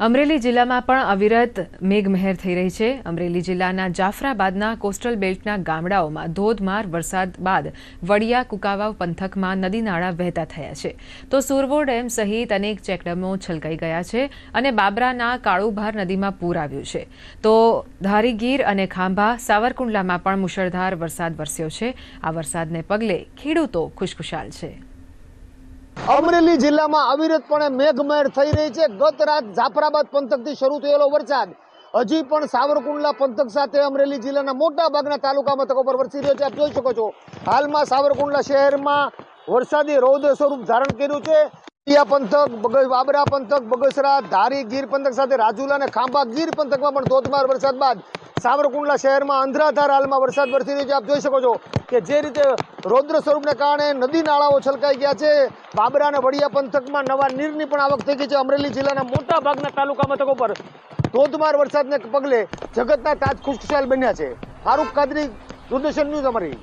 અમરેલી જિલ્લામાં પણ અવિરત મેઘમહેર થઈ રહી છે। અમરેલી જિલ્લાના જાફરાબાદના કોસ્ટલ બેલ્ટના ગામડાઓમાં ધોધમાર વરસાદ બાદ વડિયા કુકાવાવ પંથકમાં નદી નાળા વહેતા થયા છે તો સુરવો ડેમ સહિત અનેક ચેકડેમો છલકાઈ ગયા છે અને બાબરાના કાળુભાર નદીમાં પૂર આવ્યું છે તો ધારીગીર અને ખાંભા સાવરકુંડલામાં પણ મુશળધાર વરસાદ વરસ્યો છે। આ વરસાદને પગલે ખેડૂતો ખુશખુશાલ છે। અમરેલી જિલ્લામાં અવિરતપણે મેઘમહેર થઈ રહી છે। ગત રાત જાફરાબાદ પંથકથી શરૂ થયેલો વરસાદ હજી પણ સાવરકુંડલા પંથક સાથે અમરેલી જિલ્લાના મોટા ભાગના તાલુકા મથકો પર વરસી રહ્યો છે। આપ જોઈ શકો છો હાલમાં સાવરકુંડલા શહેરમાં વરસાદી રૌદ્ર સ્વરૂપ ધારણ કર્યું છે। પંથક, બાબરા પંથક, બગસરા, ધારી ગીર પંથક સાથે રાજુલા અને ખાંભા ગીર પંથકમાં પણ ધોધમાર વરસાદ બાદ સાવરકુંડલા શહેરમાં અંધરાધાર હાલમાં વરસાદ વરસી રહ્યો છે। આપ જોઈ શકો છો કે જે રીતે રૌદ્ર સ્વરૂપને કારણે નદી નાળાઓ છલકાઈ ગયા છે। બાબરા અને વડિયા પંથકમાં નવા નીરની પણ આવક થઈ ગઈ છે। અમરેલી જિલ્લાના મોટા ભાગના તાલુકા મથકો પર ધોધમાર વરસાદને પગલે જગતના તાજ ખુશખુશાલ બન્યા છે। ફારૂક કાદરી, દૂરદર્શન ન્યૂઝ અમરેલી।